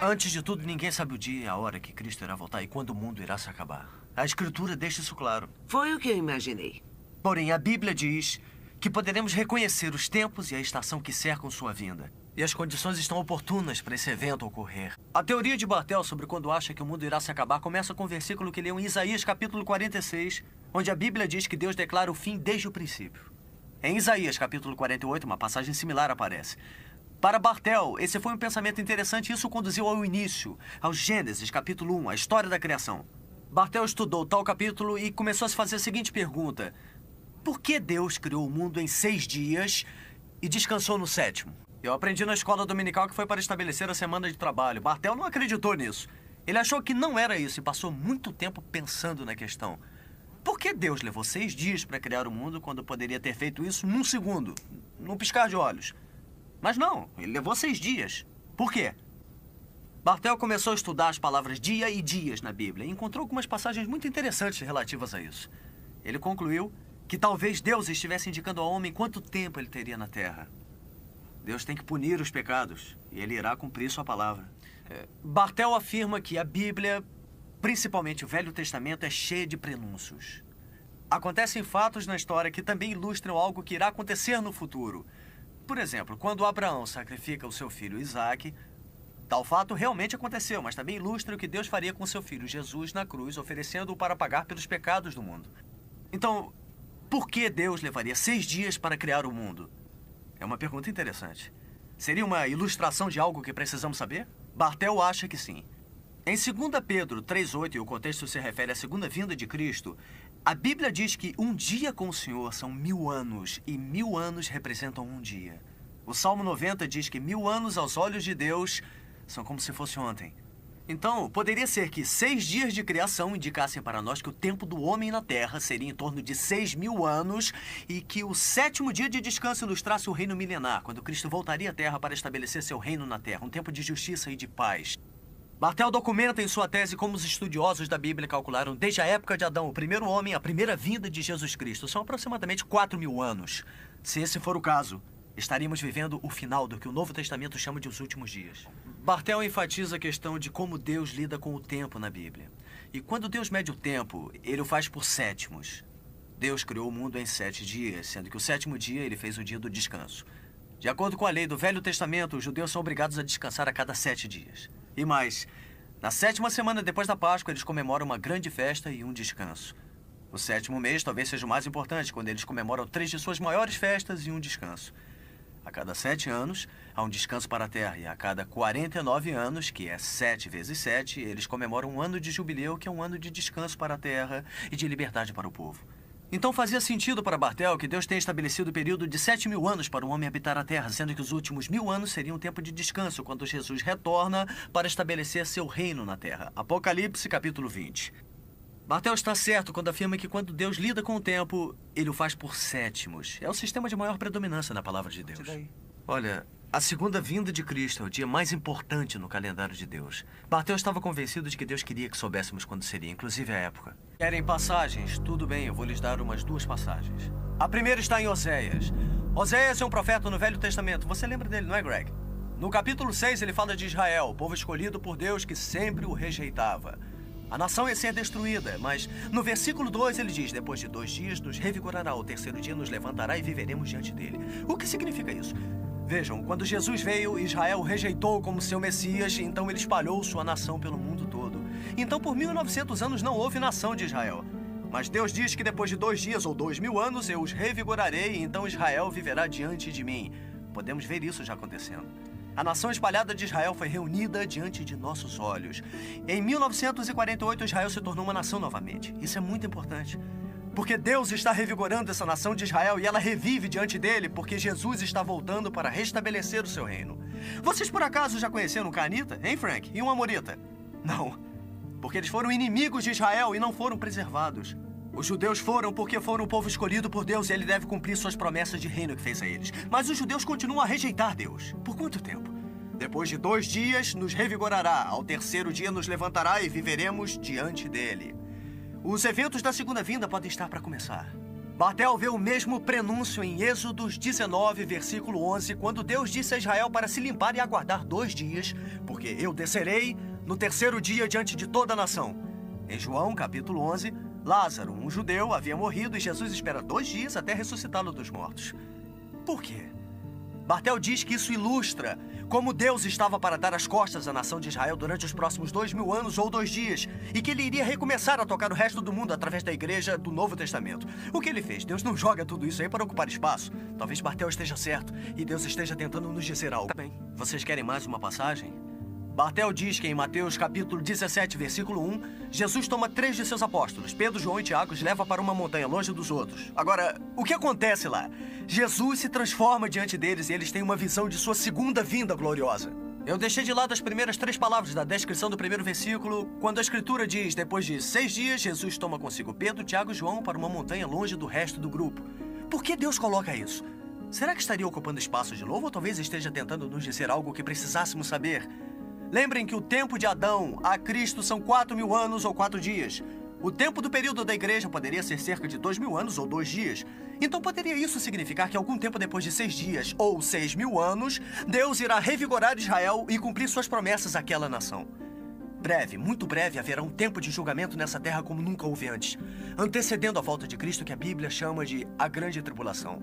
Antes de tudo, ninguém sabe o dia e a hora que Cristo irá voltar e quando o mundo irá se acabar. A Escritura deixa isso claro. Foi o que eu imaginei. Porém, a Bíblia diz que poderemos reconhecer os tempos e a estação que cercam sua vinda. E as condições estão oportunas para esse evento ocorrer. A teoria de Bartel sobre quando acha que o mundo irá se acabar começa com o versículo que leu em Isaías capítulo 46, onde a Bíblia diz que Deus declara o fim desde o princípio. Em Isaías capítulo 48, uma passagem similar aparece. Para Bartel, esse foi um pensamento interessante e isso conduziu ao início, ao Gênesis capítulo 1, a história da criação. Bartel estudou tal capítulo e começou a se fazer a seguinte pergunta: por que Deus criou o mundo em 6 dias e descansou no 7º? Eu aprendi na escola dominical que foi para estabelecer a semana de trabalho. Bartel não acreditou nisso. Ele achou que não era isso e passou muito tempo pensando na questão. Por que Deus levou 6 dias para criar o mundo quando poderia ter feito isso num segundo, num piscar de olhos? Mas não, ele levou 6 dias. Por quê? Bartel começou a estudar as palavras dia e dias na Bíblia e encontrou algumas passagens muito interessantes relativas a isso. Ele concluiu que talvez Deus estivesse indicando ao homem quanto tempo ele teria na Terra. Deus tem que punir os pecados e ele irá cumprir sua palavra. Bartel afirma que a Bíblia, principalmente o Velho Testamento, é cheia de prenúncios. Acontecem fatos na história que também ilustram algo que irá acontecer no futuro. Por exemplo, quando Abraão sacrifica o seu filho Isaque, tal fato realmente aconteceu, mas também ilustra o que Deus faria com seu filho Jesus na cruz, oferecendo-o para pagar pelos pecados do mundo. Então, por que Deus levaria 6 dias para criar o mundo? É uma pergunta interessante. Seria uma ilustração de algo que precisamos saber? Bartel acha que sim. Em 2 Pedro 3,8, e o contexto se refere à segunda vinda de Cristo, a Bíblia diz que um dia com o Senhor são 1000 anos, e 1000 anos representam um dia. O Salmo 90 diz que 1000 anos aos olhos de Deus são como se fosse ontem. Então, poderia ser que 6 dias de criação indicassem para nós que o tempo do homem na Terra seria em torno de 6.000 anos e que o 7º dia de descanso ilustrasse o reino milenar, quando Cristo voltaria à Terra para estabelecer seu reino na Terra, um tempo de justiça e de paz. Bartel documenta em sua tese como os estudiosos da Bíblia calcularam desde a época de Adão, o primeiro homem, a primeira vinda de Jesus Cristo. São aproximadamente 4.000 anos. Se esse for o caso, estaríamos vivendo o final do que o Novo Testamento chama de os últimos dias. Bartel enfatiza a questão de como Deus lida com o tempo na Bíblia. E quando Deus mede o tempo, ele o faz por sétimos. Deus criou o mundo em 7 dias, sendo que o 7º dia ele fez o dia do descanso. De acordo com a lei do Velho Testamento, os judeus são obrigados a descansar a cada 7 dias. E mais, na 7ª semana depois da Páscoa, eles comemoram uma grande festa e um descanso. O 7º mês talvez seja o mais importante, quando eles comemoram 3 de suas maiores festas e um descanso. A cada 7 anos, há um descanso para a terra. E a cada 49 anos, que é 7 vezes 7, eles comemoram um ano de jubileu, que é um ano de descanso para a terra e de liberdade para o povo. Então fazia sentido para Bartel que Deus tenha estabelecido o período de 7.000 anos para o homem habitar a terra, sendo que os últimos 1000 anos seriam um tempo de descanso, quando Jesus retorna para estabelecer seu reino na terra. Apocalipse, capítulo 20. Bartel está certo quando afirma que quando Deus lida com o tempo, ele o faz por sétimos. É o sistema de maior predominância na palavra de Deus. Olha, a segunda vinda de Cristo é o dia mais importante no calendário de Deus. Bartel estava convencido de que Deus queria que soubéssemos quando seria, inclusive a época. Querem passagens? Tudo bem, eu vou lhes dar umas 2 passagens. A primeira está em Oséias. Oséias é um profeta no Velho Testamento. Você lembra dele, não é, Greg? No capítulo 6, ele fala de Israel, o povo escolhido por Deus que sempre o rejeitava. A nação ia ser destruída, mas no versículo 2 ele diz: depois de 2 dias nos revigorará, o 3º dia nos levantará e viveremos diante dele. O que significa isso? Vejam, quando Jesus veio, Israel o rejeitou como seu Messias, então ele espalhou sua nação pelo mundo todo. Então por 1900 anos não houve nação de Israel. Mas Deus diz que depois de 2 dias ou 2000 anos eu os revigorarei e então Israel viverá diante de mim. Podemos ver isso já acontecendo. A nação espalhada de Israel foi reunida diante de nossos olhos. Em 1948, Israel se tornou uma nação novamente. Isso é muito importante, porque Deus está revigorando essa nação de Israel e ela revive diante dele, porque Jesus está voltando para restabelecer o seu reino. Vocês por acaso já conheceram um canita, hein, Frank? E um amorita? Não, porque eles foram inimigos de Israel e não foram preservados. Os judeus foram porque foram o povo escolhido por Deus e ele deve cumprir suas promessas de reino que fez a eles. Mas os judeus continuam a rejeitar Deus. Por quanto tempo? Depois de 2 dias nos revigorará, ao 3º dia nos levantará e viveremos diante dele. Os eventos da segunda vinda podem estar para começar. Bartel vê o mesmo prenúncio em Êxodos 19, versículo 11, quando Deus disse a Israel para se limpar e aguardar 2 dias, porque eu descerei no 3º dia diante de toda a nação. Em João, capítulo 11, Lázaro, um judeu, havia morrido e Jesus espera 2 dias até ressuscitá-lo dos mortos. Por quê? Bartel diz que isso ilustra como Deus estava para dar as costas à nação de Israel durante os próximos 2000 anos ou 2 dias, e que ele iria recomeçar a tocar o resto do mundo através da igreja do Novo Testamento. O que ele fez? Deus não joga tudo isso aí para ocupar espaço. Talvez Bartel esteja certo e Deus esteja tentando nos dizer algo. Tá bem. Vocês querem mais uma passagem? Bartel diz que em Mateus capítulo 17, versículo 1, Jesus toma 3 de seus apóstolos, Pedro, João e Tiago, os leva para uma montanha longe dos outros. Agora, o que acontece lá? Jesus se transforma diante deles e eles têm uma visão de sua segunda vinda gloriosa. Eu deixei de lado as primeiras 3 palavras da descrição do primeiro versículo, quando a Escritura diz, depois de 6 dias, Jesus toma consigo Pedro, Tiago e João para uma montanha longe do resto do grupo. Por que Deus coloca isso? Será que estaria ocupando espaço de novo ou talvez esteja tentando nos dizer algo que precisássemos saber? Lembrem que o tempo de Adão a Cristo são 4.000 anos ou 4 dias. O tempo do período da igreja poderia ser cerca de 2.000 anos ou 2 dias. Então poderia isso significar que algum tempo depois de 6 dias ou 6.000 anos, Deus irá revigorar Israel e cumprir suas promessas àquela nação. Breve, muito breve, haverá um tempo de julgamento nessa terra como nunca houve antes, antecedendo a volta de Cristo que a Bíblia chama de a Grande Tribulação.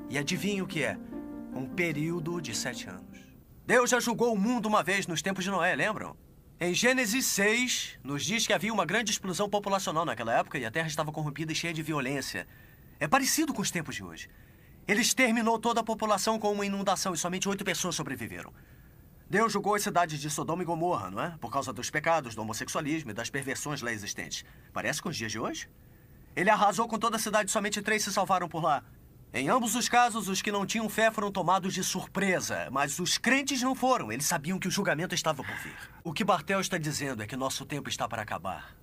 E adivinhe o que é? Um período de 7 anos. Deus já julgou o mundo uma vez nos tempos de Noé, lembram? Em Gênesis 6, nos diz que havia uma grande explosão populacional naquela época e a terra estava corrompida e cheia de violência. É parecido com os tempos de hoje. Ele exterminou toda a população com uma inundação e somente 8 pessoas sobreviveram. Deus julgou as cidades de Sodoma e Gomorra, não é? Por causa dos pecados, do homossexualismo e das perversões lá existentes. Parece com os dias de hoje? Ele arrasou com toda a cidade e somente 3 se salvaram por lá. Em ambos os casos, os que não tinham fé foram tomados de surpresa, mas os crentes não foram. Eles sabiam que o julgamento estava por vir. O que Bartel está dizendo é que nosso tempo está para acabar.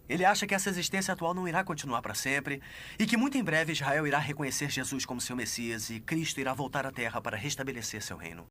Ele acha que essa existência atual não irá continuar para sempre e que muito em breve Israel irá reconhecer Jesus como seu Messias e Cristo irá voltar à Terra para restabelecer seu reino.